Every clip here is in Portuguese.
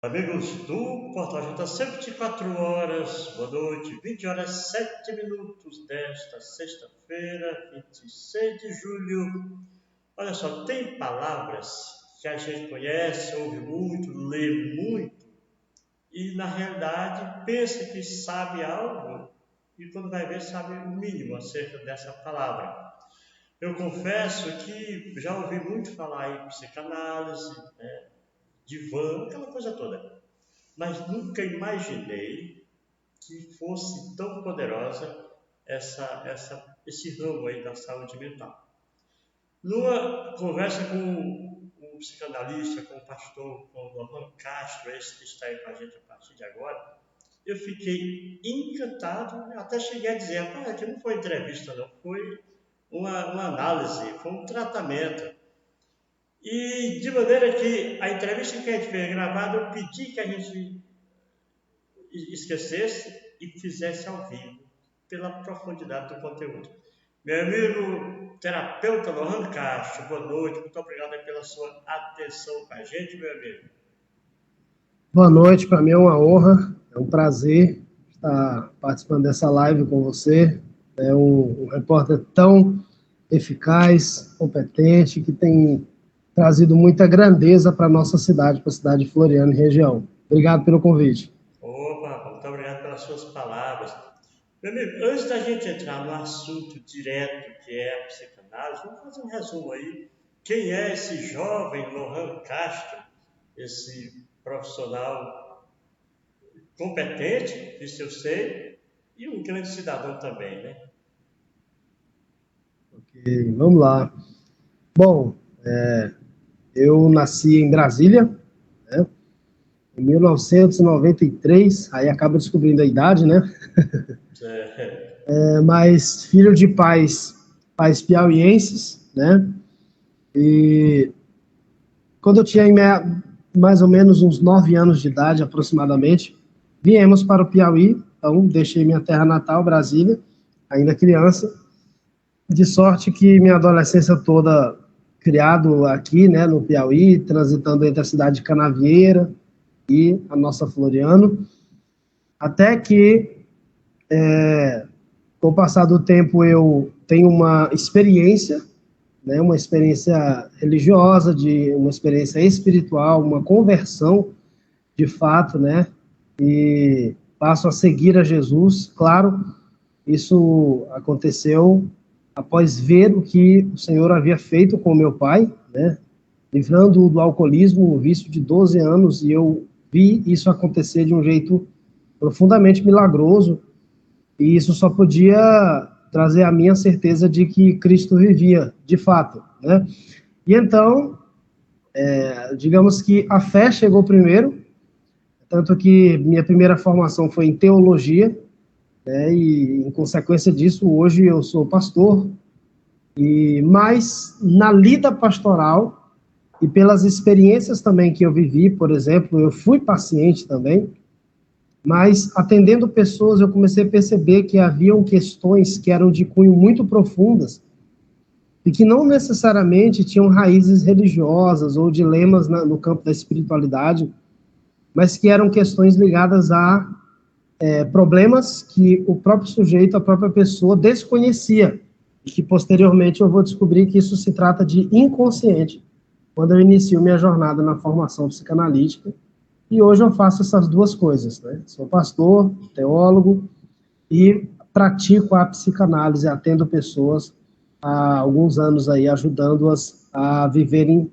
Amigos do Portal J, sempre 24 horas, boa noite, 20 horas 7 minutos desta sexta-feira, 26 de julho. Olha só, tem palavras que a gente conhece, ouve muito, lê muito e na realidade pensa que sabe algo e quando vai ver sabe o mínimo acerca dessa palavra. Eu confesso que já ouvi muito falar em psicanálise, divã, aquela coisa toda. Mas nunca imaginei que fosse tão poderosa esse ramo aí da saúde mental. Numa conversa com um psicanalista, com o pastor, com o Lohan Castro, esse que está aí com a gente a partir de agora, eu fiquei encantado, até cheguei a dizer, rapaz, aqui não foi entrevista não, foi uma análise, foi um tratamento. E de maneira que a entrevista que a gente fez gravada, eu pedi que a gente esquecesse e fizesse ao vivo, pela profundidade do conteúdo. Meu amigo terapeuta Lohan Castro, boa noite, muito obrigado pela sua atenção com a gente, meu amigo. Boa noite, para mim é uma honra, é um prazer estar participando dessa live com você. É um repórter tão eficaz, competente, que tem trazido muita grandeza para a nossa cidade, para a cidade de Floriano e região. Obrigado pelo convite. Opa, muito obrigado pelas suas palavras. Meu amigo, antes da gente entrar no assunto direto que é a psicanálise, vamos fazer um resumo aí. Quem é esse jovem Lohan Castro, esse profissional competente, isso eu sei, e um grande cidadão também, né? Ok, vamos lá. Bom, eu nasci em Brasília, né, em 1993, aí acaba descobrindo a idade, né? Mas filho de pais piauienses, né? E quando eu tinha mais ou menos uns 9 anos de idade, aproximadamente, viemos para o Piauí. Então, deixei minha terra natal, Brasília, ainda criança. De sorte que minha adolescência toda criado aqui, né, no Piauí, transitando entre a cidade de Canavieira e a nossa Floriano, até que, com o passar do tempo, eu tenho uma experiência, né, uma experiência religiosa, uma experiência espiritual, uma conversão de fato, né, e passo a seguir a Jesus. Claro, isso aconteceu após ver o que o Senhor havia feito com meu pai, né, livrando-o do alcoolismo, um vício de 12 anos, e eu vi isso acontecer de um jeito profundamente milagroso, e isso só podia trazer a minha certeza de que Cristo vivia, de fato, né? E então, digamos que a fé chegou primeiro, tanto que minha primeira formação foi em teologia, né? E em consequência disso, hoje eu sou pastor, mas na lida pastoral e pelas experiências também que eu vivi, por exemplo, eu fui paciente também, mas atendendo pessoas eu comecei a perceber que haviam questões que eram de cunho muito profundas e que não necessariamente tinham raízes religiosas ou dilemas no campo da espiritualidade, mas que eram questões ligadas a problemas que o próprio sujeito, a própria pessoa desconhecia, e que posteriormente eu vou descobrir que isso se trata de inconsciente, quando eu inicio minha jornada na formação psicanalítica. E hoje eu faço essas duas coisas, né? Sou pastor, teólogo e pratico a psicanálise, atendo pessoas há alguns anos aí, ajudando-as a viverem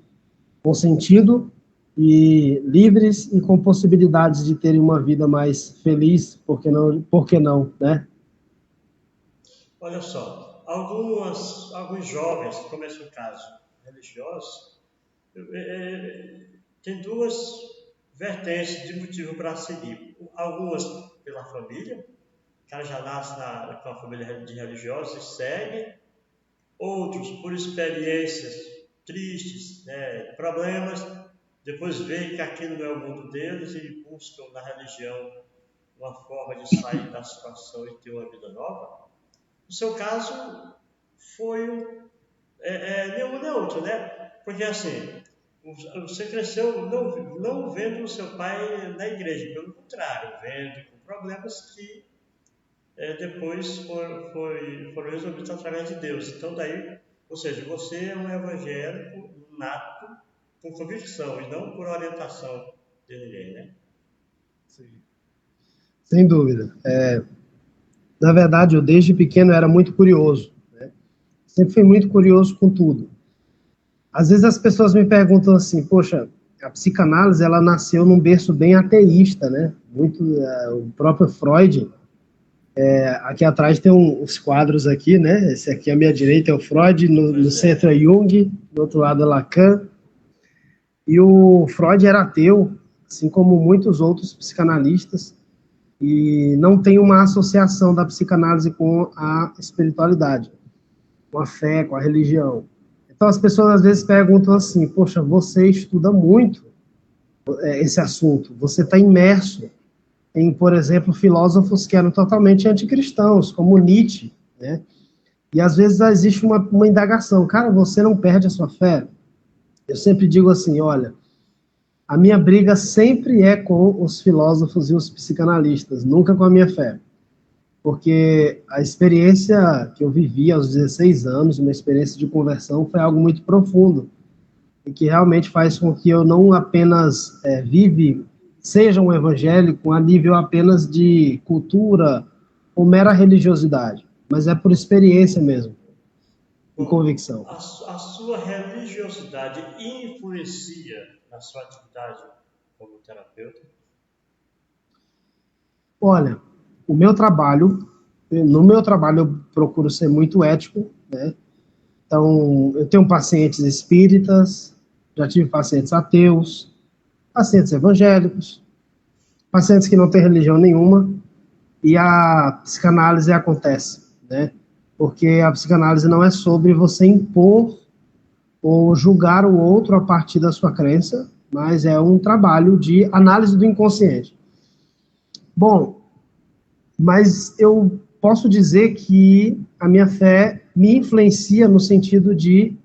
com sentido e livres e com possibilidades de terem uma vida mais feliz, por que não, né? Olha só, alguns jovens, como é o caso religioso, tem duas vertentes de motivo para seguir. Algumas pela família, o cara já nasce com a família de religiosos e segue. Outros por experiências tristes, né, problemas, depois veem que aquilo não é o mundo deles e buscam na religião uma forma de sair da situação e ter uma vida nova. No seu caso, foi nenhum nem outro, né? Porque assim, Você cresceu não vendo o seu pai na igreja, pelo contrário, vendo com problemas que depois foram resolvidos através de Deus. Então daí, ou seja, você é um evangélico nato por convicção e não por orientação de ninguém, né? Sim. Sem dúvida. Na verdade, eu desde pequeno era muito curioso, né? Sempre fui muito curioso com tudo. Às vezes as pessoas me perguntam assim, poxa, a psicanálise ela nasceu num berço bem ateísta, né? O próprio Freud, aqui atrás tem uns quadros aqui, né? Esse aqui à minha direita é o Freud, no centro é Jung, do outro lado é Lacan. E o Freud era ateu, assim como muitos outros psicanalistas, e não tem uma associação da psicanálise com a espiritualidade, com a fé, com a religião. Então as pessoas às vezes perguntam assim, poxa, você estuda muito esse assunto, você está imerso em, por exemplo, filósofos que eram totalmente anticristãos, como Nietzsche, né? E às vezes existe uma indagação, cara, você não perde a sua fé? Eu sempre digo assim, olha, a minha briga sempre é com os filósofos e os psicanalistas, nunca com a minha fé. Porque a experiência que eu vivi aos 16 anos, uma experiência de conversão, foi algo muito profundo e que realmente faz com que eu não apenas seja um evangélico a nível apenas de cultura ou mera religiosidade, mas é por experiência mesmo, e convicção. A sua religiosidade influencia na sua atividade como terapeuta? Olha, no meu trabalho eu procuro ser muito ético, né? Então, eu tenho pacientes espíritas, já tive pacientes ateus, pacientes evangélicos, pacientes que não têm religião nenhuma, e a psicanálise acontece, né? Porque a psicanálise não é sobre você impor ou julgar o outro a partir da sua crença, mas é um trabalho de análise do inconsciente. Bom, mas eu posso dizer que a minha fé me influencia no sentido de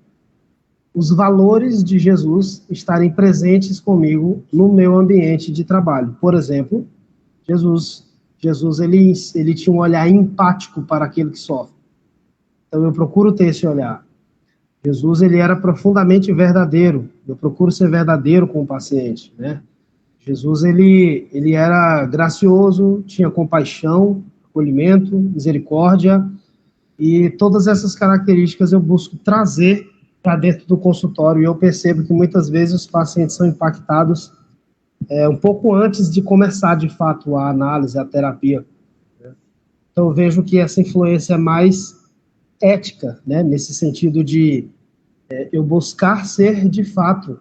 os valores de Jesus estarem presentes comigo no meu ambiente de trabalho. Por exemplo, Jesus ele tinha um olhar empático para aquele que sofre. Então eu procuro ter esse olhar. Jesus ele era profundamente verdadeiro. Eu procuro ser verdadeiro com o paciente, né? Jesus ele era gracioso, tinha compaixão, acolhimento, misericórdia, e todas essas características eu busco trazer para dentro do consultório, e eu percebo que muitas vezes os pacientes são impactados um pouco antes de começar, de fato, a análise, a terapia. Então, eu vejo que essa influência é mais ética, né, nesse sentido de eu buscar ser, de fato,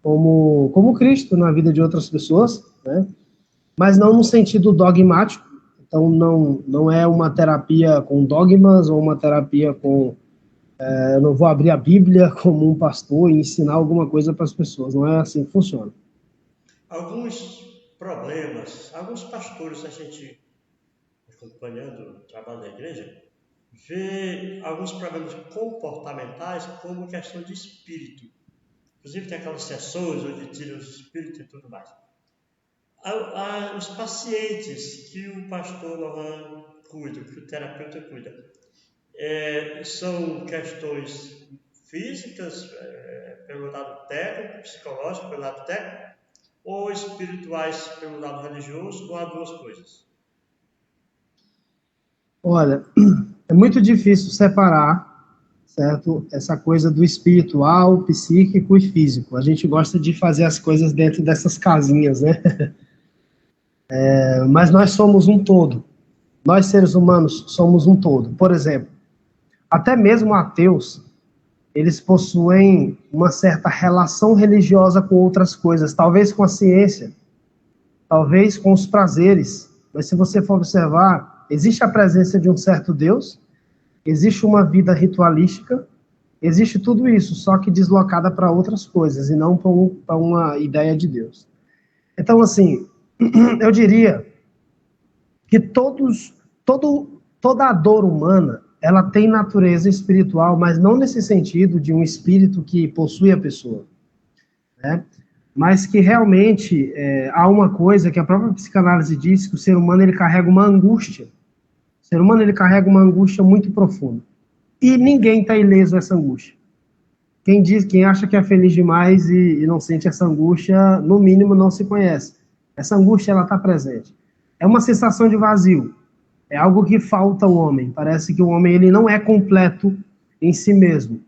como Cristo na vida de outras pessoas, né, mas não no sentido dogmático. Então, não é uma terapia com dogmas ou uma terapia com... eu não vou abrir a Bíblia como um pastor e ensinar alguma coisa para as pessoas. Não é assim que funciona. Alguns problemas, alguns pastores, a gente acompanhando o trabalho da igreja, vê alguns problemas comportamentais como questão de espírito. Inclusive tem aquelas sessões onde tiram os espíritos e tudo mais. Os pacientes que o pastor Lohan cuida, que o terapeuta cuida, são questões físicas, pelo lado técnico, psicológico, pelo lado técnico, ou espirituais pelo lado religioso, ou as duas coisas? Olha, é muito difícil separar, certo? Essa coisa do espiritual, psíquico e físico. A gente gosta de fazer as coisas dentro dessas casinhas, né? Mas nós somos um todo. Nós, seres humanos, somos um todo. Por exemplo, até mesmo ateus, eles possuem uma certa relação religiosa com outras coisas, talvez com a ciência, talvez com os prazeres. Mas se você for observar, existe a presença de um certo Deus, existe uma vida ritualística, existe tudo isso, só que deslocada para outras coisas e não para uma ideia de Deus. Então, assim, eu diria que toda a dor humana, ela tem natureza espiritual, mas não nesse sentido de um espírito que possui a pessoa. né? Mas que realmente há uma coisa que a própria psicanálise diz, que o ser humano ele carrega uma angústia. O ser humano ele carrega uma angústia muito profunda. E ninguém está ileso dessa angústia. Quem acha que é feliz demais e não sente essa angústia, no mínimo não se conhece. Essa angústia ela está presente. É uma sensação de vazio. É algo que falta ao homem. Parece que o homem ele não é completo em si mesmo.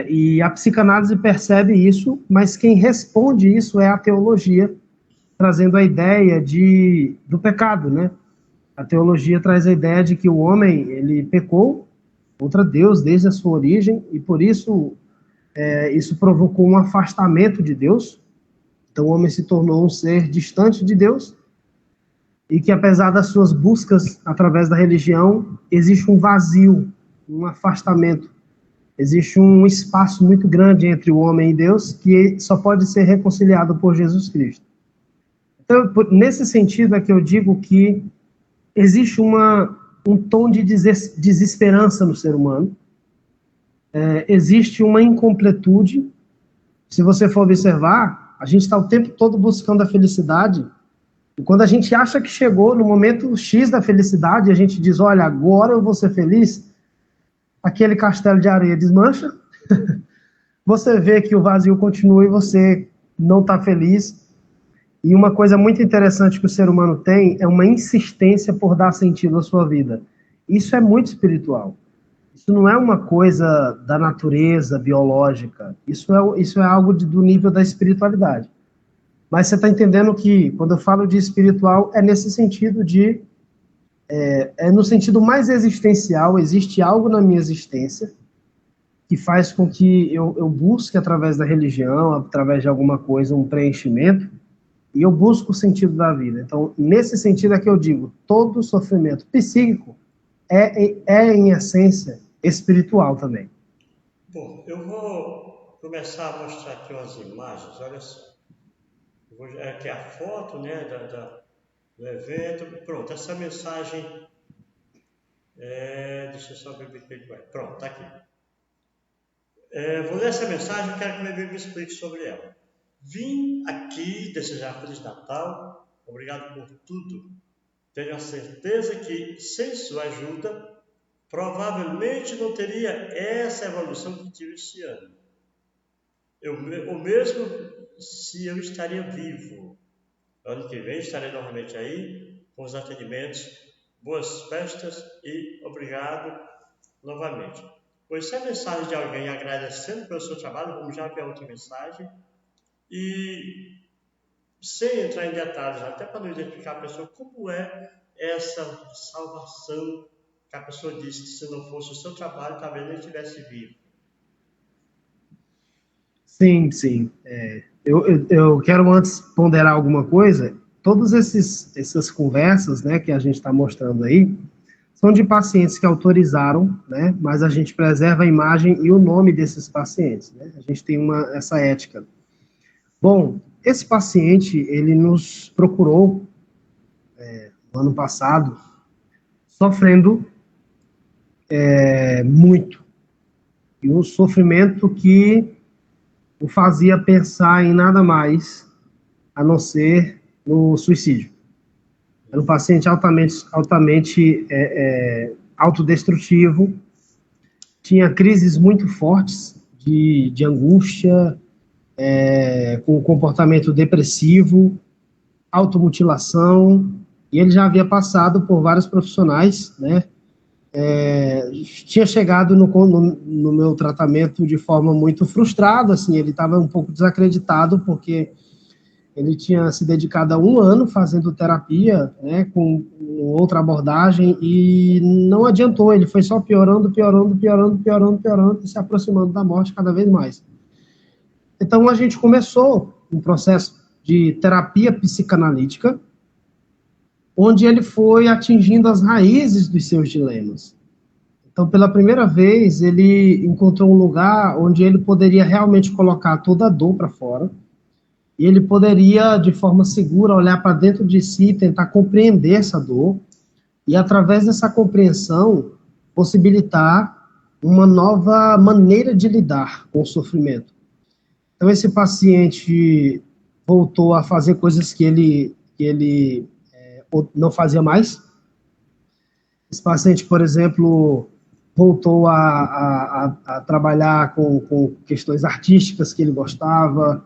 E a psicanálise percebe isso, mas quem responde isso é a teologia, trazendo a ideia do pecado, né? A teologia traz a ideia de que o homem ele pecou contra Deus desde a sua origem, e por isso isso provocou um afastamento de Deus. Então o homem se tornou um ser distante de Deus, e que apesar das suas buscas através da religião, existe um vazio, um afastamento. Existe um espaço muito grande entre o homem e Deus, que só pode ser reconciliado por Jesus Cristo. Então, nesse sentido é que eu digo que existe um tom de desesperança no ser humano, existe uma incompletude. Se você for observar, a gente está o tempo todo buscando a felicidade, e quando a gente acha que chegou no momento X da felicidade, a gente diz, olha, agora eu vou ser feliz, aquele castelo de areia desmancha, você vê que o vazio continua e você não está feliz. E uma coisa muito interessante que o ser humano tem é uma insistência por dar sentido à sua vida. Isso é muito espiritual. Isso não é uma coisa da natureza biológica. Isso é algo do nível da espiritualidade. Mas você está entendendo que, quando eu falo de espiritual, é nesse sentido no sentido mais existencial. Existe algo na minha existência que faz com que eu busque, através da religião, através de alguma coisa, um preenchimento, e eu busco o sentido da vida. Então, nesse sentido é que eu digo, todo sofrimento psíquico em essência, espiritual também. Bom, eu vou começar a mostrar aqui umas imagens, olha só. Aqui a foto, né, do evento. Pronto, essa mensagem, deixa eu só ver o que vai. Pronto, tá aqui. Vou ler essa mensagem e quero que o meu amigo me explique sobre ela. Vim aqui desejar Feliz Natal, obrigado por tudo. Tenho a certeza que, sem sua ajuda, provavelmente não teria essa evolução que tive esse ano. Ou mesmo se eu estaria vivo. Ano que vem estarei novamente aí, com os atendimentos. Boas festas e obrigado novamente. Pois se a mensagem de alguém agradecendo pelo seu trabalho, vamos já ver a outra mensagem. E sem entrar em detalhes, até para não identificar a pessoa, como é essa salvação que a pessoa disse que se não fosse o seu trabalho, talvez nem estivesse vivo. Sim. Eu quero antes ponderar alguma coisa. Todas essas conversas, né, que a gente está mostrando aí, são de pacientes que autorizaram, né, mas a gente preserva a imagem e o nome desses pacientes, né? A gente tem essa ética. Bom, esse paciente, ele nos procurou no ano passado, sofrendo muito. E um sofrimento que o fazia pensar em nada mais a não ser no suicídio. Era um paciente altamente autodestrutivo, tinha crises muito fortes de angústia, com comportamento depressivo, automutilação, e ele já havia passado por vários profissionais, né? Tinha chegado no meu tratamento de forma muito frustrado, assim, ele estava um pouco desacreditado, porque ele tinha se dedicado a 1 ano fazendo terapia, né, com outra abordagem, e não adiantou, ele foi só piorando, e se aproximando da morte cada vez mais. Então, a gente começou um processo de terapia psicanalítica, onde ele foi atingindo as raízes dos seus dilemas. Então, pela primeira vez, ele encontrou um lugar onde ele poderia realmente colocar toda a dor para fora, e ele poderia, de forma segura, olhar para dentro de si e tentar compreender essa dor, e através dessa compreensão, possibilitar uma nova maneira de lidar com o sofrimento. Então, esse paciente voltou a fazer coisas que ele não fazia mais. Esse paciente, por exemplo, voltou a trabalhar com questões artísticas que ele gostava,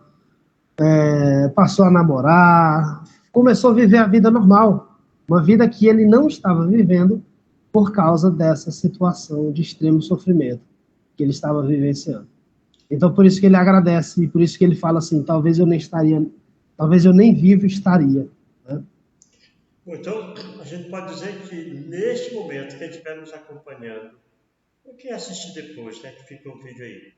passou a namorar, começou a viver a vida normal, uma vida que ele não estava vivendo por causa dessa situação de extremo sofrimento que ele estava vivenciando. Então, por isso que ele agradece, e por isso que ele fala assim, talvez eu nem vivo estaria. Né? Então, a gente pode dizer que neste momento, quem estiver nos acompanhando, ou quem assistir depois, né, que fica o vídeo aí,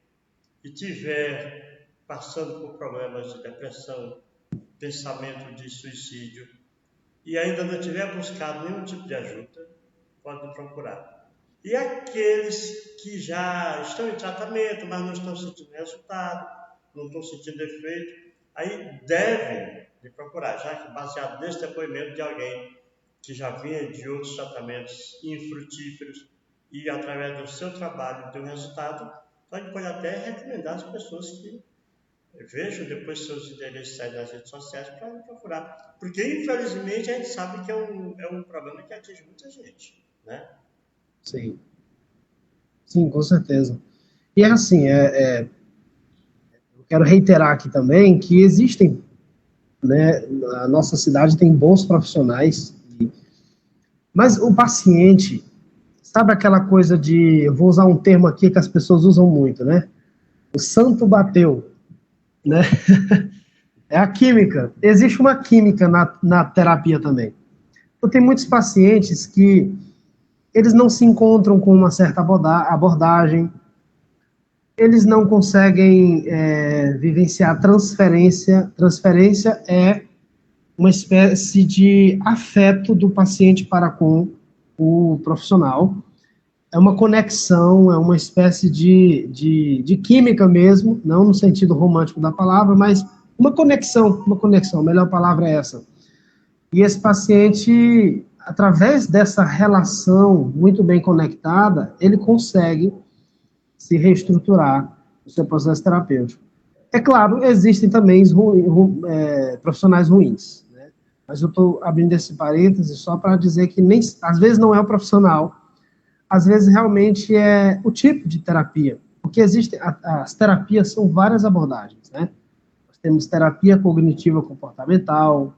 e estiver passando por problemas de depressão, pensamento de suicídio, e ainda não tiver buscado nenhum tipo de ajuda, pode me procurar. E aqueles que já estão em tratamento, mas não estão sentindo resultado, não estão sentindo efeito, aí devem me procurar, já que baseado nesse depoimento de alguém que já vinha de outros tratamentos infrutíferos e através do seu trabalho deu resultado, então a gente pode até recomendar às pessoas que vejam depois seus endereços saírem nas redes sociais para me procurar. Porque, infelizmente, a gente sabe que é um problema que atinge muita gente, né? Sim. Sim, com certeza. E é assim, eu quero reiterar aqui também que existem, né, a nossa cidade tem bons profissionais, mas o paciente, sabe aquela coisa de, eu vou usar um termo aqui que as pessoas usam muito, né? O santo bateu, né? É a química. Existe uma química na terapia também. Então, tem muitos pacientes que eles não se encontram com uma certa abordagem, eles não conseguem vivenciar transferência. Transferência é uma espécie de afeto do paciente para com o profissional. É uma conexão, é uma espécie de química mesmo, não no sentido romântico da palavra, mas uma conexão, a melhor palavra é essa. E esse paciente, através dessa relação muito bem conectada, ele consegue se reestruturar o seu processo terapêutico. É claro, existem também profissionais ruins, né? Mas eu estou abrindo esse parêntese só para dizer que nem, às vezes não é o profissional, às vezes realmente é o tipo de terapia, porque as terapias são várias abordagens, né? Nós temos terapia cognitiva comportamental,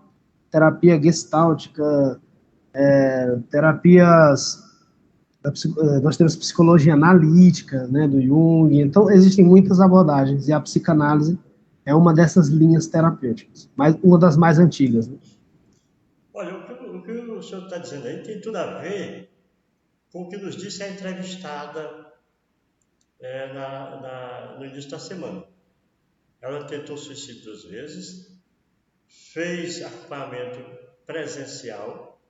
terapia gestáltica, terapias nós temos psicologia analítica, né, do Jung, então existem muitas abordagens, e a psicanálise é uma dessas linhas terapêuticas, mas uma das mais antigas. Né? Olha, o que o senhor está dizendo aí tem tudo a ver com o que nos disse a entrevistada no início da semana. Ela tentou suicídio 2 vezes, fez acompanhamento presencial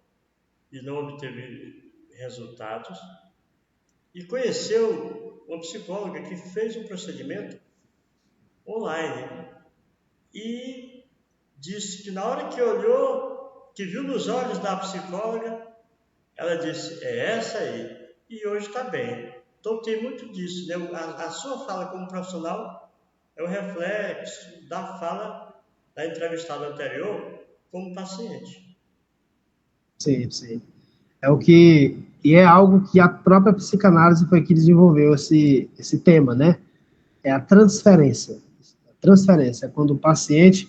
e não obteve resultados, e conheceu uma psicóloga que fez um procedimento online e disse que na hora que olhou, que viu nos olhos da psicóloga, ela disse, é essa aí, e hoje está bem. Então tem muito disso, né? A sua fala como profissional é o reflexo da fala da entrevistada anterior como paciente. Sim, sim. E é algo que a própria psicanálise foi que desenvolveu esse tema, né? É a transferência. A transferência é quando o paciente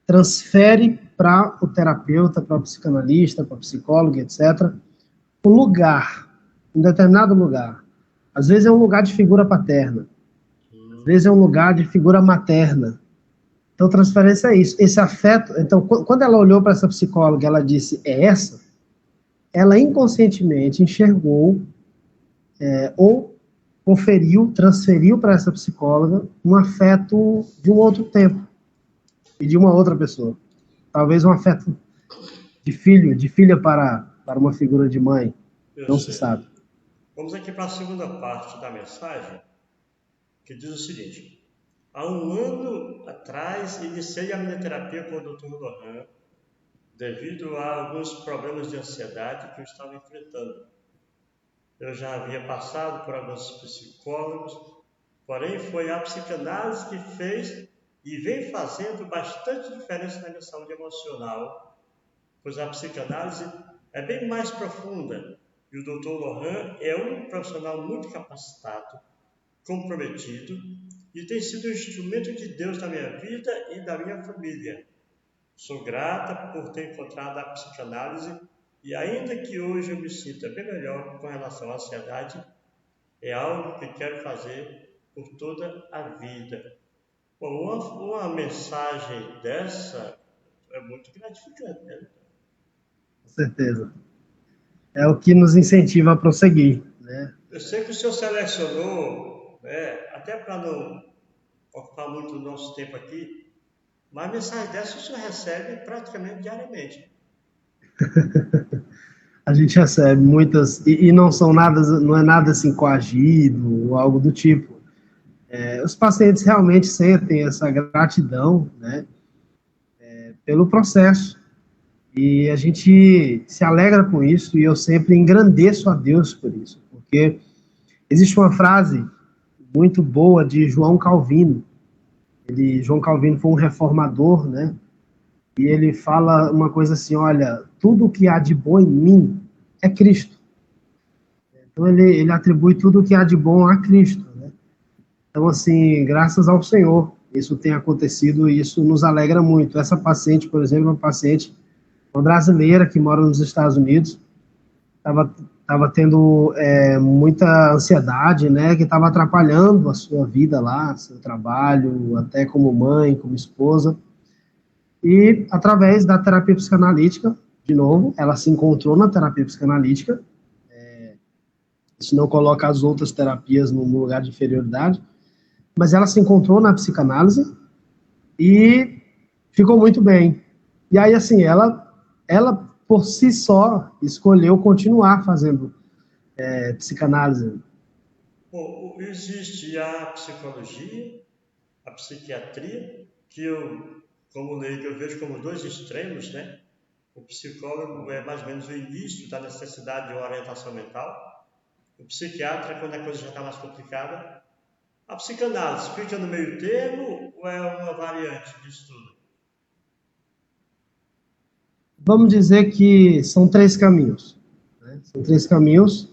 transfere para o terapeuta, para o psicanalista, para o psicólogo, etc., um lugar, um determinado lugar. Às vezes é um lugar de figura paterna, às vezes é um lugar de figura materna. Então, transferência é isso. Esse afeto. Então, quando ela olhou para essa psicóloga, ela disse, é essa, ela inconscientemente enxergou ou transferiu para essa psicóloga um afeto de um outro tempo e de uma outra pessoa. Talvez um afeto de filho, de filha para uma figura de mãe. Não se sabe. Vamos aqui para a segunda parte da mensagem, que diz o seguinte. Há um ano atrás, iniciei a minha terapia com o Dr. Lohan, devido a alguns problemas de ansiedade que eu estava enfrentando. Eu já havia passado por alguns psicólogos, porém foi a psicanálise que fez e vem fazendo bastante diferença na minha saúde emocional, pois a psicanálise é bem mais profunda e o Dr. Lohan é um profissional muito capacitado, comprometido e tem sido um instrumento de Deus na minha vida e da minha família. Sou grata por ter encontrado a psicanálise e ainda que hoje eu me sinta bem melhor com relação à ansiedade, é algo que quero fazer por toda a vida. Bom, uma mensagem dessa é muito gratificante, né? Com certeza. É o que nos incentiva a prosseguir, né? Eu sei que o senhor selecionou, né, até para não ocupar muito o nosso tempo aqui, mas mensagem dessa o senhor recebe praticamente diariamente. A gente recebe muitas, e não são nada, não é nada assim coagido ou algo do tipo. Os pacientes realmente sentem essa gratidão, né, pelo processo. E a gente se alegra com isso e eu sempre engrandeço a Deus por isso, porque existe uma frase muito boa de João Calvino. João Calvino foi um reformador, né? E ele fala uma coisa assim, olha, tudo que há de bom em mim é Cristo. Então ele atribui tudo o que há de bom a Cristo, né? Então, assim, graças ao Senhor, isso tem acontecido e isso nos alegra muito. Essa paciente, por exemplo, uma brasileira que mora nos Estados Unidos, estava tendo muita ansiedade, né, que estava atrapalhando a sua vida lá, seu trabalho, até como mãe, como esposa. E, através da terapia psicanalítica, de novo, ela se encontrou na terapia psicanalítica, isso não coloca as outras terapias no lugar de inferioridade, mas ela se encontrou na psicanálise e ficou muito bem. E aí, assim, ela por si só, escolheu continuar fazendo psicanálise. Bom, existe a psicologia, a psiquiatria, que eu, como leigo, eu vejo como dois extremos, né? O psicólogo é mais ou menos o início da necessidade de uma orientação mental. O psiquiatra é quando a coisa já está mais complicada. A psicanálise fica no meio termo ou é uma variante disso tudo? Vamos dizer que são 3 caminhos. Né? São 3 caminhos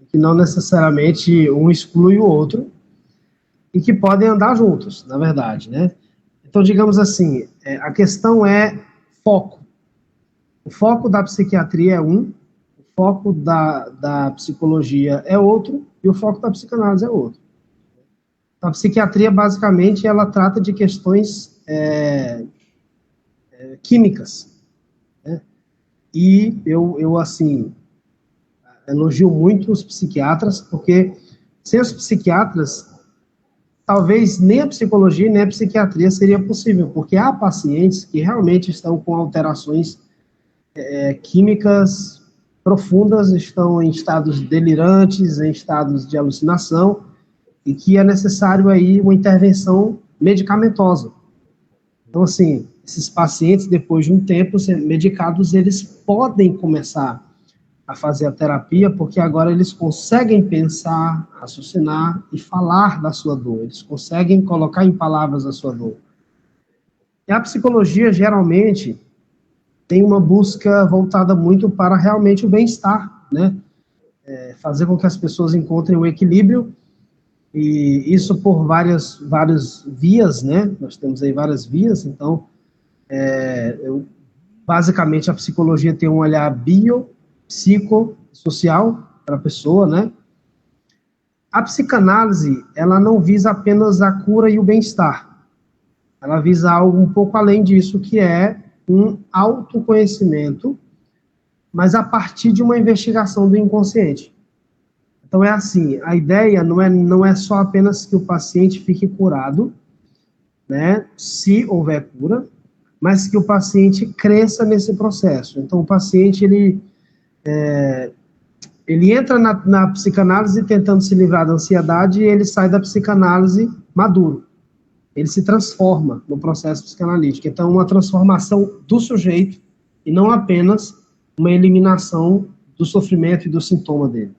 que não necessariamente um exclui o outro e que podem andar juntos, na verdade, né? Então, digamos assim, a questão é foco. O foco da psiquiatria é um, o foco da psicologia é outro e o foco da psicanálise é outro. A psiquiatria, basicamente, ela trata de questões químicas, né? E eu, assim, elogio muito os psiquiatras, porque sem os psiquiatras, talvez nem a psicologia nem a psiquiatria seria possível, porque há pacientes que realmente estão com alterações químicas profundas, estão em estados delirantes, em estados de alucinação, e que é necessário aí uma intervenção medicamentosa. Então, assim, esses pacientes, depois de um tempo medicados, eles podem começar a fazer a terapia, porque agora eles conseguem pensar, raciocinar e falar da sua dor, eles conseguem colocar em palavras a sua dor. E a psicologia, geralmente, tem uma busca voltada muito para realmente o bem-estar, né? Fazer com que as pessoas encontrem o equilíbrio, e isso por várias vias, né? Nós temos aí várias vias, então, basicamente, a psicologia tem um olhar psicossocial para a pessoa, né? A psicanálise, ela não visa apenas a cura e o bem-estar. Ela visa algo um pouco além disso, que é um autoconhecimento, mas a partir de uma investigação do inconsciente. Então, é assim, a ideia não é só apenas que o paciente fique curado, né, se houver cura, mas que o paciente cresça nesse processo. Então, o paciente, ele entra na psicanálise tentando se livrar da ansiedade e ele sai da psicanálise maduro. Ele se transforma no processo psicanalítico. Então, uma transformação do sujeito e não apenas uma eliminação do sofrimento e do sintoma dele.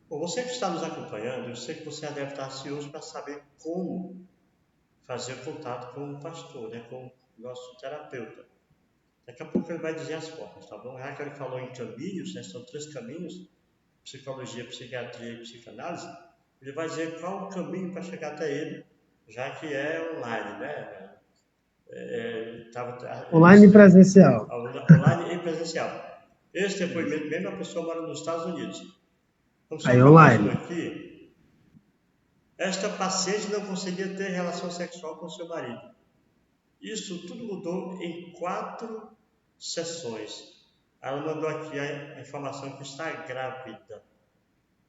Bom, você que está nos acompanhando, eu sei que você já deve estar ansioso para saber como fazer contato com o pastor, né, com o nosso terapeuta. Daqui a pouco ele vai dizer as formas, tá bom? Já que ele falou em caminhos, né, são 3 caminhos, psicologia, psiquiatria e psicanálise, ele vai dizer qual o caminho para chegar até ele, já que é online, né? Online e presencial. Online e presencial. Esse depoimento mesmo, a pessoa mora nos Estados Unidos. Vamos só online. Aqui. Esta paciente não conseguia ter relação sexual com seu marido. Isso tudo mudou em 4 sessões. Ela mandou aqui a informação que está grávida.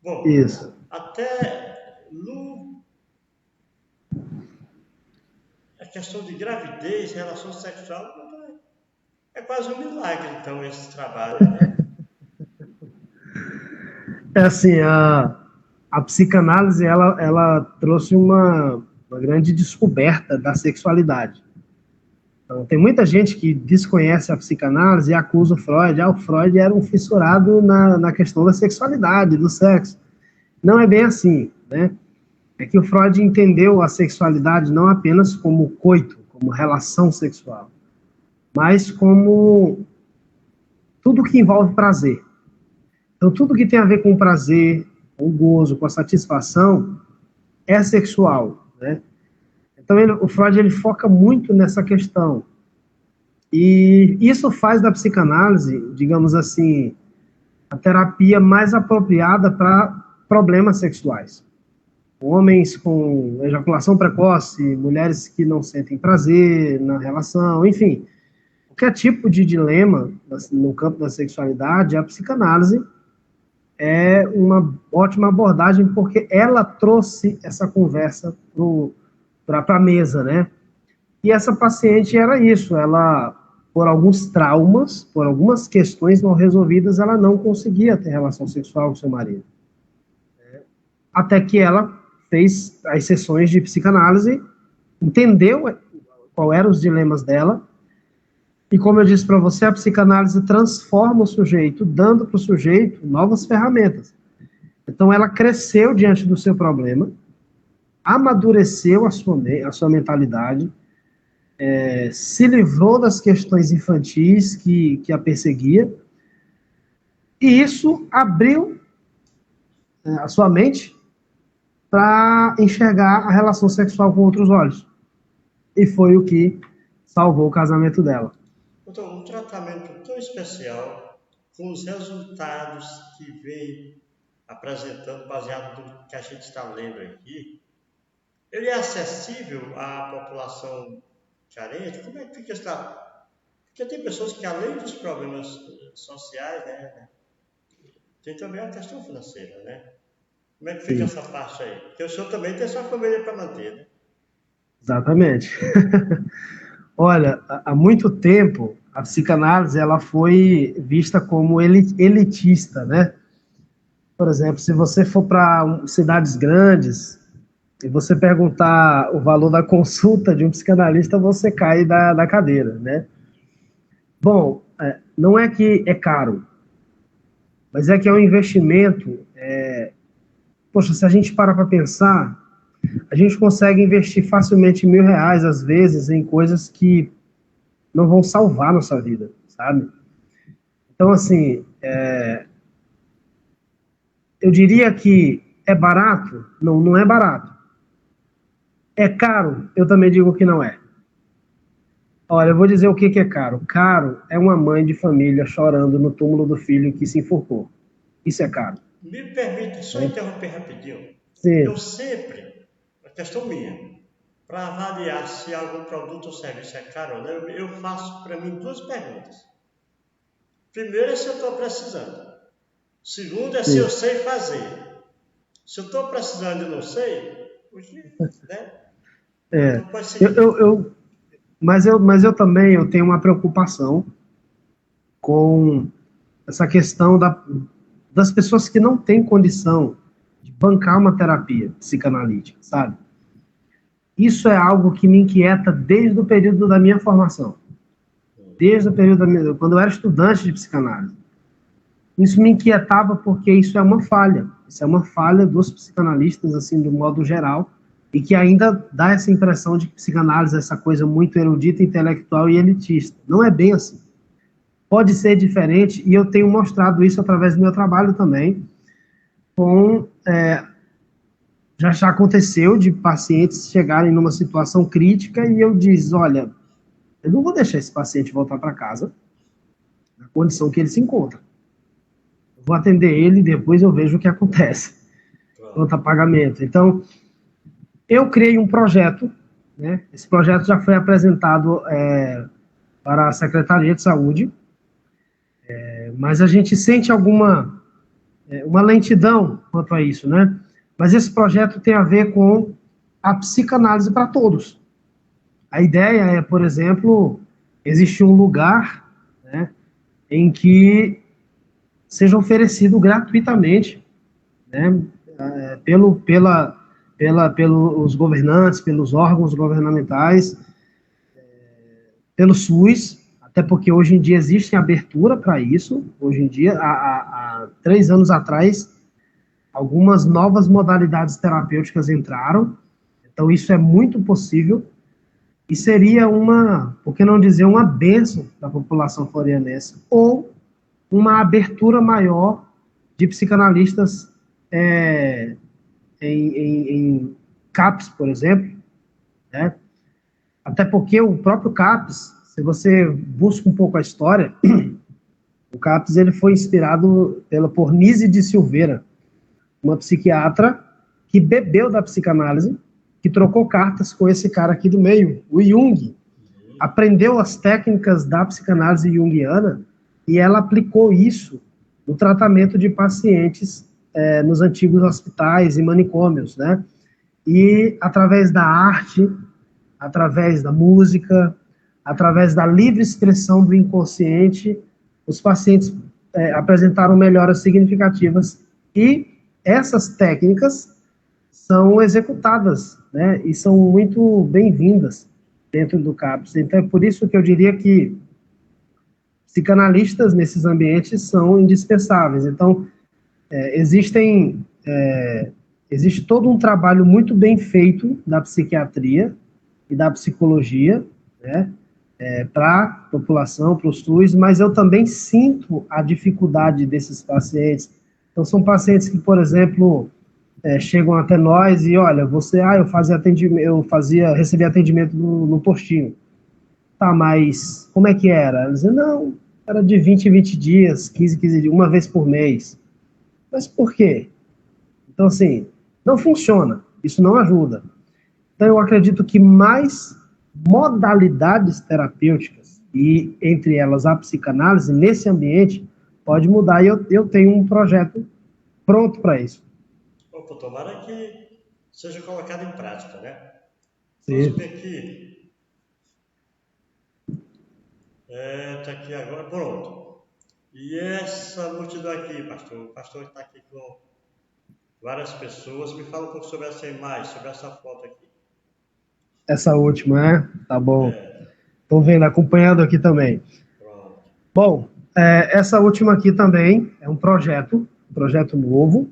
Bom, isso. Até a questão de gravidez, relação sexual, é quase um milagre, então, esse trabalho, né? É assim, a psicanálise, ela trouxe uma grande descoberta da sexualidade. Então, tem muita gente que desconhece a psicanálise e acusa o Freud. O Freud era um fissurado na questão da sexualidade, do sexo. Não é bem assim, né? É que o Freud entendeu a sexualidade não apenas como coito, como relação sexual, mas como tudo que envolve prazer. Então, tudo que tem a ver com prazer, com o gozo, com a satisfação, é sexual, né? Então, o Freud foca muito nessa questão. E isso faz da psicanálise, digamos assim, a terapia mais apropriada para problemas sexuais. Homens com ejaculação precoce, mulheres que não sentem prazer na relação, enfim. Qualquer tipo de dilema no campo da sexualidade, a psicanálise é uma ótima abordagem, porque ela trouxe essa conversa para a mesa, né? E essa paciente era isso, ela, por alguns traumas, por algumas questões não resolvidas, ela não conseguia ter relação sexual com seu marido. Até que ela fez as sessões de psicanálise, entendeu qual eram os dilemas dela, e como eu disse para você, a psicanálise transforma o sujeito, dando para o sujeito novas ferramentas. Então ela cresceu diante do seu problema, amadureceu a sua mentalidade, se livrou das questões infantis que a perseguia, e isso abriu a sua mente para enxergar a relação sexual com outros olhos. E foi o que salvou o casamento dela. Então, um tratamento tão especial, com os resultados que vem apresentando, baseado no que a gente está lendo aqui, ele é acessível à população carente? Como é que fica essa... Porque tem pessoas que, além dos problemas sociais, né, tem também a questão financeira, né? Como é que fica essa parte aí? Porque o senhor também tem sua família para manter, né? Exatamente. Olha, há muito tempo, a psicanálise ela foi vista como elitista, né? Por exemplo, se você for para cidades grandes e você perguntar o valor da consulta de um psicanalista, você cai da cadeira, né? Bom, não é que é caro, mas é que é um investimento. Poxa, se a gente para pensar, a gente consegue investir facilmente R$1.000, às vezes, em coisas que não vão salvar a nossa vida, sabe? Então, assim, eu diria que é barato? Não, não é barato. É caro? Eu também digo que não é. Olha, eu vou dizer o que é caro. Caro é uma mãe de família chorando no túmulo do filho que se enforcou. Isso é caro. Me permite só interromper rapidinho. Sim. Eu sempre, a questão minha, para avaliar se algum produto ou serviço é caro ou não, eu faço para mim 2 perguntas. Primeiro é se eu estou precisando. Segundo é se eu sei fazer. Se eu estou precisando e não sei, né? Então pode ser. Mas eu também tenho uma preocupação com essa questão das pessoas que não têm condição de bancar uma terapia psicanalítica, sabe? Isso é algo que me inquieta desde o período da minha formação. Desde o período quando eu era estudante de psicanálise. Isso me inquietava porque isso é uma falha. Isso é uma falha dos psicanalistas, assim, do modo geral, e que ainda dá essa impressão de que psicanálise é essa coisa muito erudita, intelectual e elitista. Não é bem assim. Pode ser diferente, e eu tenho mostrado isso através do meu trabalho também, já aconteceu de pacientes chegarem numa situação crítica e eu diz, olha, eu não vou deixar esse paciente voltar para casa na condição que ele se encontra. Eu vou atender ele e depois eu vejo o que acontece. Quanto a pagamento. Então, eu criei um projeto, né? Esse projeto já foi apresentado para a Secretaria de Saúde, mas a gente sente uma lentidão quanto a isso, né? Mas esse projeto tem a ver com a psicanálise para todos. A ideia é, por exemplo, existe um lugar, né, em que seja oferecido gratuitamente, né, pelos governantes, pelos órgãos governamentais, pelo SUS, até porque hoje em dia existe abertura para isso. Hoje em dia, há 3 anos atrás, algumas novas modalidades terapêuticas entraram, então isso é muito possível, e seria por que não dizer, uma bênção para a população florianense, ou uma abertura maior de psicanalistas em CAPS, por exemplo, né? Até porque o próprio CAPS, se você busca um pouco a história, o CAPS ele foi inspirado por Nise de Silveira, uma psiquiatra que bebeu da psicanálise, que trocou cartas com esse cara aqui do meio, o Jung, aprendeu as técnicas da psicanálise junguiana e ela aplicou isso no tratamento de pacientes nos antigos hospitais e manicômios, né? E através da arte, através da música, através da livre expressão do inconsciente, os pacientes apresentaram melhoras significativas e essas técnicas são executadas, né? E são muito bem-vindas dentro do CAPS. Então é por isso que eu diria que psicanalistas nesses ambientes são indispensáveis. Então, existe todo um trabalho muito bem feito da psiquiatria e da psicologia, né, para a população, para o SUS, mas eu também sinto a dificuldade desses pacientes. Então, são pacientes que, por exemplo, chegam até nós e, olha, eu recebia atendimento no postinho. Tá, mas como é que era? Eu dizia, não, era de 20 em 20 dias, 15 em 15 dias, uma vez por mês. Mas por quê? Então, assim, não funciona, isso não ajuda. Então, eu acredito que mais modalidades terapêuticas, e entre elas a psicanálise, nesse ambiente, pode mudar, e eu tenho um projeto pronto para isso. Opa, tomara que seja colocado em prática, né? Sim. Vamos ver aqui. Tá aqui agora, pronto. E essa multidão aqui, pastor? O pastor está aqui com várias pessoas. Me fala um pouco sobre essa imagem, sobre essa foto aqui. Essa última, né? Tá bom. Estou vendo, acompanhando aqui também. Pronto. Bom, essa última aqui também é um projeto novo,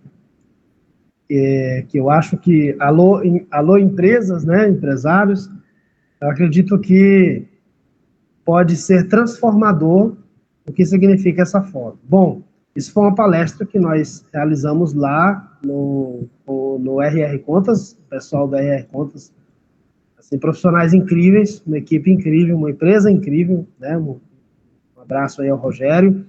que eu acho que, alô empresas, né, empresários, eu acredito que pode ser transformador o que significa essa foto. Bom, isso foi uma palestra que nós realizamos lá no RR Contas, o pessoal do RR Contas, assim, profissionais incríveis, uma equipe incrível, uma empresa incrível, né? Um abraço aí ao Rogério.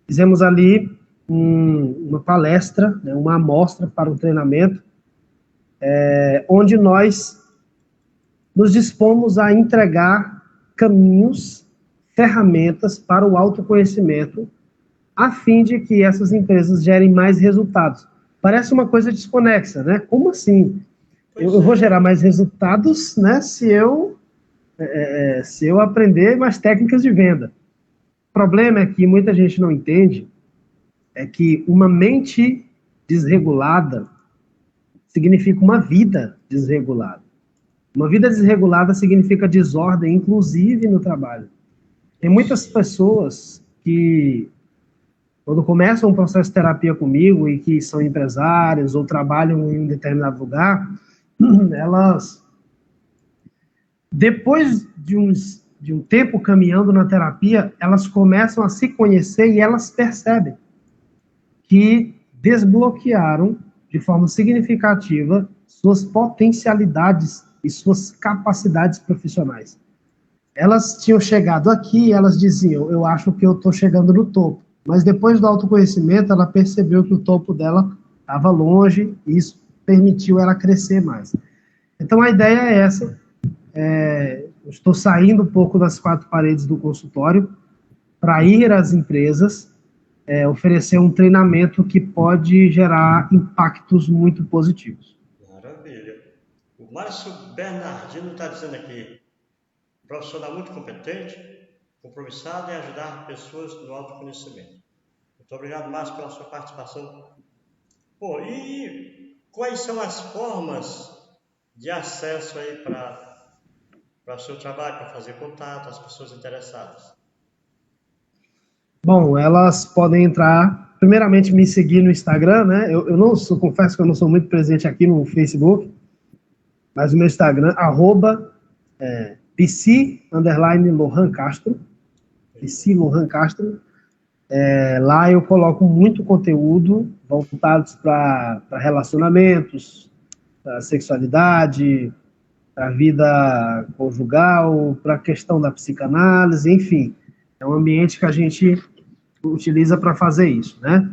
Fizemos ali uma palestra, né, uma amostra para um treinamento, onde nós nos dispomos a entregar caminhos, ferramentas para o autoconhecimento, a fim de que essas empresas gerem mais resultados. Parece uma coisa desconexa, né? Como assim? Eu vou gerar mais resultados, né, se eu aprender mais técnicas de venda. O problema é que muita gente não entende é que uma mente desregulada significa uma vida desregulada. Uma vida desregulada significa desordem, inclusive no trabalho. Tem muitas pessoas que, quando começam um processo de terapia comigo e que são empresários ou trabalham em um determinado lugar, elas, depois de um tempo caminhando na terapia, elas começam a se conhecer e elas percebem que desbloquearam de forma significativa suas potencialidades e suas capacidades profissionais. Elas tinham chegado aqui e elas diziam, eu acho que eu estou chegando no topo. Mas depois do autoconhecimento, ela percebeu que o topo dela estava longe e isso permitiu ela crescer mais. Então, a ideia é essa. Eu estou saindo um pouco das quatro paredes do consultório para ir às empresas, oferecer um treinamento que pode gerar impactos muito positivos. Maravilha. O Márcio Bernardino está dizendo aqui, profissional muito competente, compromissado em ajudar pessoas no autoconhecimento. Muito obrigado, Márcio, pela sua participação. Pô, e quais são as formas de acesso aí para o seu trabalho, para fazer contato, as pessoas interessadas? Bom, elas podem entrar, primeiramente me seguir no Instagram, né? Eu não sou, confesso que eu não sou muito presente aqui no Facebook, mas o meu Instagram, @pc_Lohan Castro, PC Lohan Castro. Lá eu coloco muito conteúdo voltados para relacionamentos, para sexualidade, para vida conjugal, para a questão da psicanálise, enfim. É um ambiente que a gente utiliza para fazer isso, né?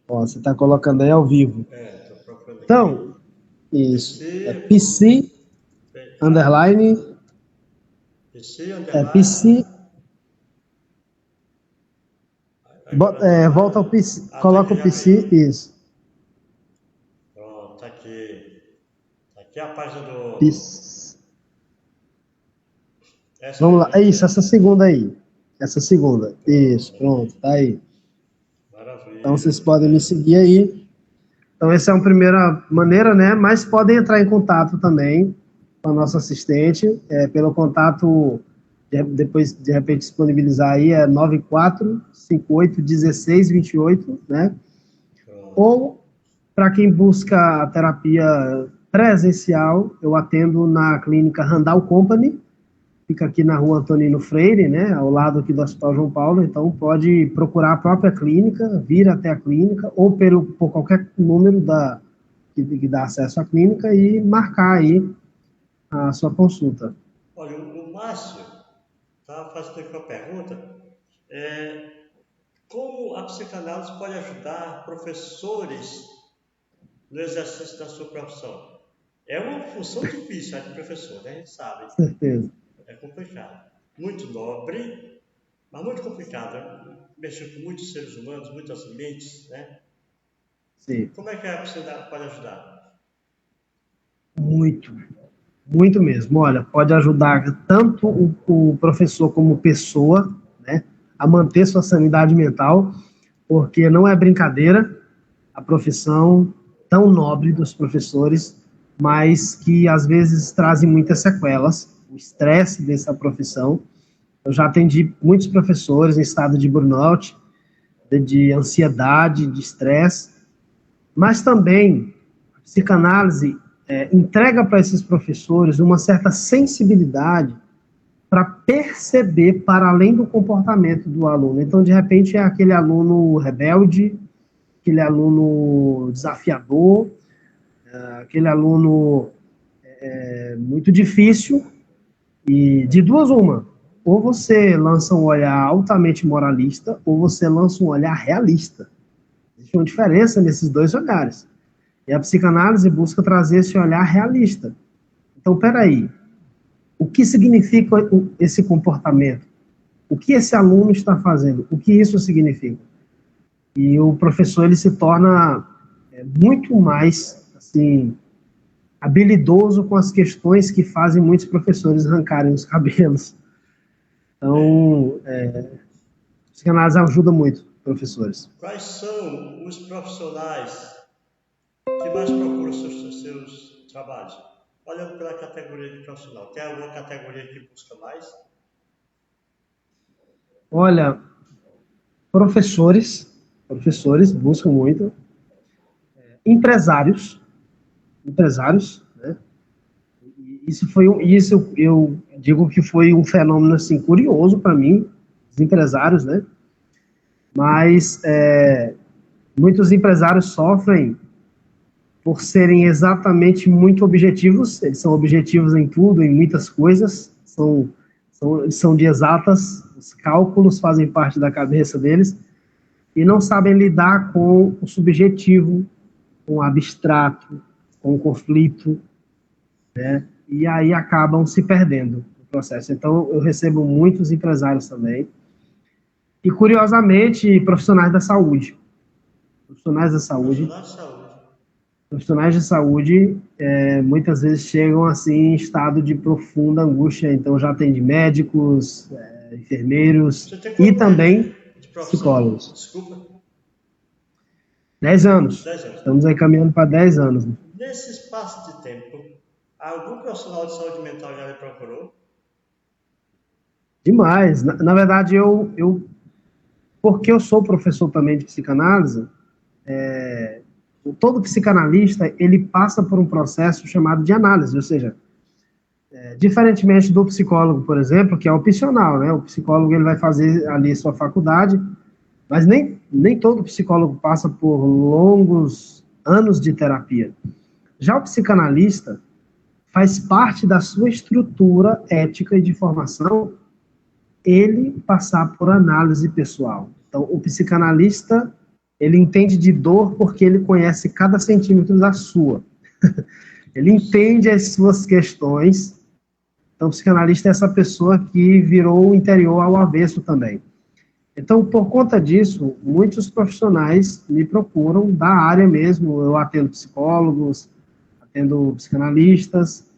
Ó, você está colocando aí ao vivo. Estou procurando Então, aqui. isso. PC underline. PC underline. PC. Volta ao PC. Coloca o PC, isso. Pronto, tá aqui. Tá aqui a página do. PC. Vamos lá. Isso, essa segunda aí. Essa segunda. Isso, pronto, tá aí. Maravilha. Então vocês podem me seguir aí. Então essa é uma primeira maneira, né? Mas podem entrar em contato também com a nossa assistente, pelo contato, depois de repente disponibilizar aí, 94581628, né? Ou, para quem busca a terapia presencial, eu atendo na clínica Randall Company, fica aqui na rua Antonino Freire, né, ao lado aqui do Hospital João Paulo, então pode procurar a própria clínica, vir até a clínica, ou por qualquer número que dá acesso à clínica e marcar aí a sua consulta. Olha, o Márcio estava fazendo aqui uma pergunta, como a psicanálise pode ajudar professores no exercício da sua profissão? É uma função difícil, a de professor, né? A gente sabe. Com certeza. É complicado. Muito nobre, mas muito complicado. Mexer com muitos seres humanos, muitas mentes, né? Sim. Como é que a psicanálise pode ajudar? Muito. Muito mesmo. Olha, pode ajudar tanto o professor como pessoa, né, a manter sua sanidade mental, porque não é brincadeira a profissão tão nobre dos professores, mas que às vezes trazem muitas sequelas, o estresse dessa profissão. Eu já atendi muitos professores em estado de burnout, de ansiedade, de estresse, mas também a psicanálise entrega para esses professores uma certa sensibilidade para perceber para além do comportamento do aluno. Então, de repente, é aquele aluno rebelde, aquele aluno desafiador, aquele aluno muito difícil, e de duas uma, ou você lança um olhar altamente moralista, ou você lança um olhar realista. Existe uma diferença nesses dois olhares. E a psicanálise busca trazer esse olhar realista. Então, peraí, o que significa esse comportamento? O que esse aluno está fazendo? O que isso significa? E o professor, ele se torna muito mais, assim, habilidoso com as questões que fazem muitos professores arrancarem os cabelos. Então, a psicanálise ajuda muito professores. Quais são os profissionais que mais procuram seus trabalhos? Olhando pela categoria de profissional, tem alguma categoria que busca mais? Olha, professores buscam muito, empresários, né? Isso eu digo que foi um fenômeno assim, curioso para mim, os empresários, né? Mas muitos empresários sofrem por serem exatamente muito objetivos, eles são objetivos em tudo, em muitas coisas, são de exatas, os cálculos fazem parte da cabeça deles, e não sabem lidar com o subjetivo, com o abstrato, com o conflito, né? E aí acabam se perdendo no processo. Então, eu recebo muitos empresários também, e curiosamente, profissionais da saúde. Profissionais da saúde. Profissionais de saúde muitas vezes chegam assim em estado de profunda angústia, então já tem de médicos, enfermeiros e também psicólogos. Desculpa. 10 anos. Estamos aí caminhando para 10 anos. Nesse espaço de tempo, algum profissional de saúde mental já lhe procurou? Demais. Na verdade, porque eu sou professor também de psicanálise, todo psicanalista, ele passa por um processo chamado de análise, ou seja, diferentemente do psicólogo, por exemplo, que é opcional, né? O psicólogo ele vai fazer ali sua faculdade, mas nem todo psicólogo passa por longos anos de terapia. Já o psicanalista faz parte da sua estrutura ética e de formação ele passar por análise pessoal. Então, o psicanalista ele entende de dor porque ele conhece cada centímetro da sua. Ele entende as suas questões. Então, o psicanalista é essa pessoa que virou o interior ao avesso também. Então, por conta disso, muitos profissionais me procuram da área mesmo. Eu atendo psicólogos, atendo psicanalistas,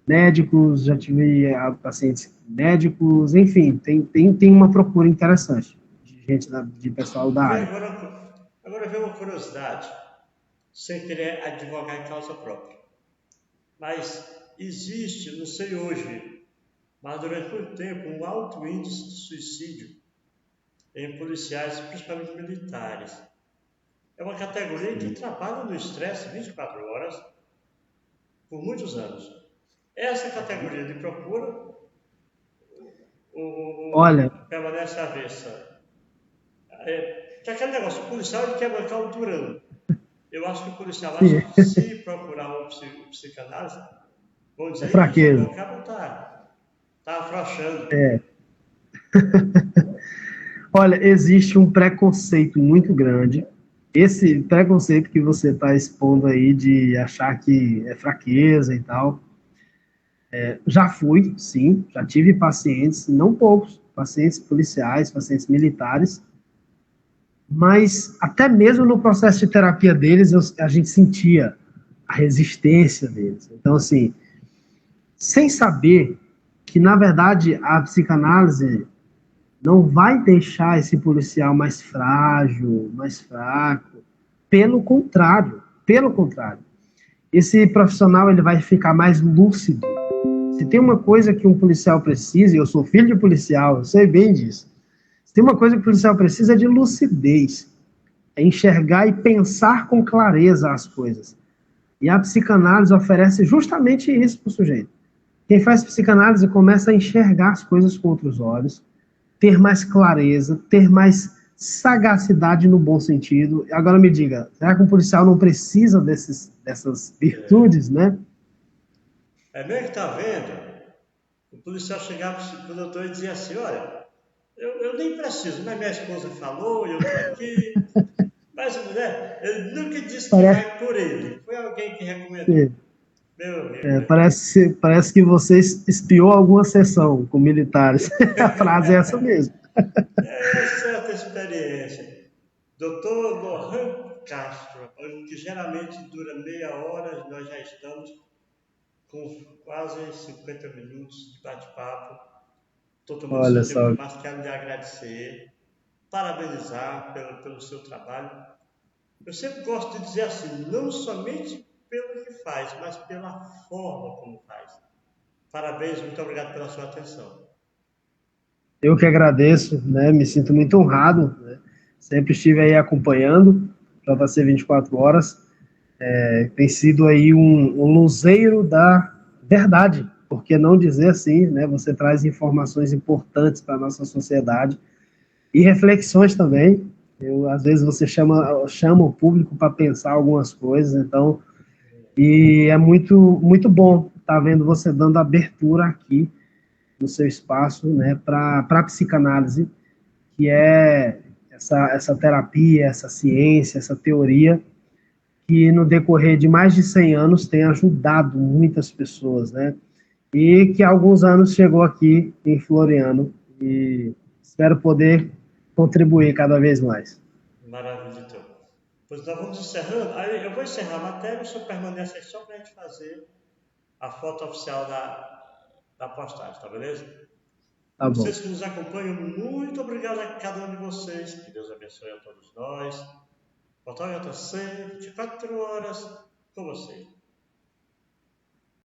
médicos, já tive pacientes médicos, enfim, tem uma procura interessante de gente, de pessoal da área. Agora vem uma curiosidade, sem querer advogar em causa própria. Mas existe, não sei hoje, mas durante muito tempo, um alto índice de suicídio em policiais, principalmente militares. É uma categoria que trabalha no estresse 24 horas por muitos anos. Essa categoria de procura Olha, permanece avessa. Que aquele negócio, o policial ele quer bancar o durão. Eu acho que o policial acha que se procurar um psicanálise, vão dizer, fraqueza. O cabo tá afrouxando. Olha, existe um preconceito muito grande. Esse preconceito que você está expondo aí de achar que é fraqueza e tal. Já fui, sim, já tive pacientes, não poucos, pacientes policiais, pacientes militares, mas até mesmo no processo de terapia deles, a gente sentia a resistência deles. Então, assim, sem saber que, na verdade, a psicanálise não vai deixar esse policial mais frágil, mais fraco. Pelo contrário. Esse profissional ele vai ficar mais lúcido. Se tem uma coisa que um policial precisa, e eu sou filho de policial, eu sei bem disso. Se tem uma coisa que o policial precisa é de lucidez. É enxergar e pensar com clareza as coisas. E a psicanálise oferece justamente isso para o sujeito. Quem faz psicanálise começa a enxergar as coisas com outros olhos, ter mais clareza, ter mais sagacidade no bom sentido. Agora me diga, será que um policial não precisa dessas virtudes, né? É mesmo que está vendo? O policial chegava para o doutor e dizia assim, olha, eu nem preciso, mas minha esposa falou, eu estou aqui. Mas, mulher, ele nunca disse que vai por ele. Foi alguém que recomendou. Sim. Meu amigo. Parece que você espiou alguma sessão com militares. A frase é essa mesmo. É certa experiência. Doutor Lohan Castro, que geralmente dura meia hora, nós já estamos com quase 50 minutos de bate-papo. Estou tomando seu tempo, mas quero lhe agradecer, parabenizar pelo seu trabalho. Eu sempre gosto de dizer assim, não somente pelo que faz, mas pela forma como faz. Parabéns, muito obrigado pela sua atenção. Eu que agradeço, né? Me sinto muito honrado, né? Sempre estive aí acompanhando JC 24 horas. Tem sido aí um luzeiro da verdade, por que não dizer assim, né? Você traz informações importantes para a nossa sociedade e reflexões também. Às vezes você chama o público para pensar algumas coisas, então, e é muito bom estar vendo você dando abertura aqui no seu espaço, né, para a psicanálise, que é essa terapia, essa ciência, essa teoria, que no decorrer de mais de 100 anos tem ajudado muitas pessoas, né? E que há alguns anos chegou aqui em Floriano e espero poder contribuir cada vez mais. Maravilha, então. Pois nós vamos encerrando. Aí eu vou encerrar a matéria, o senhor permanece aí só para a gente fazer a foto oficial da postagem, tá beleza? Tá bom. Vocês que nos acompanham, muito obrigado a cada um de vocês. Que Deus abençoe a todos nós. Portal JC, 24 horas com você.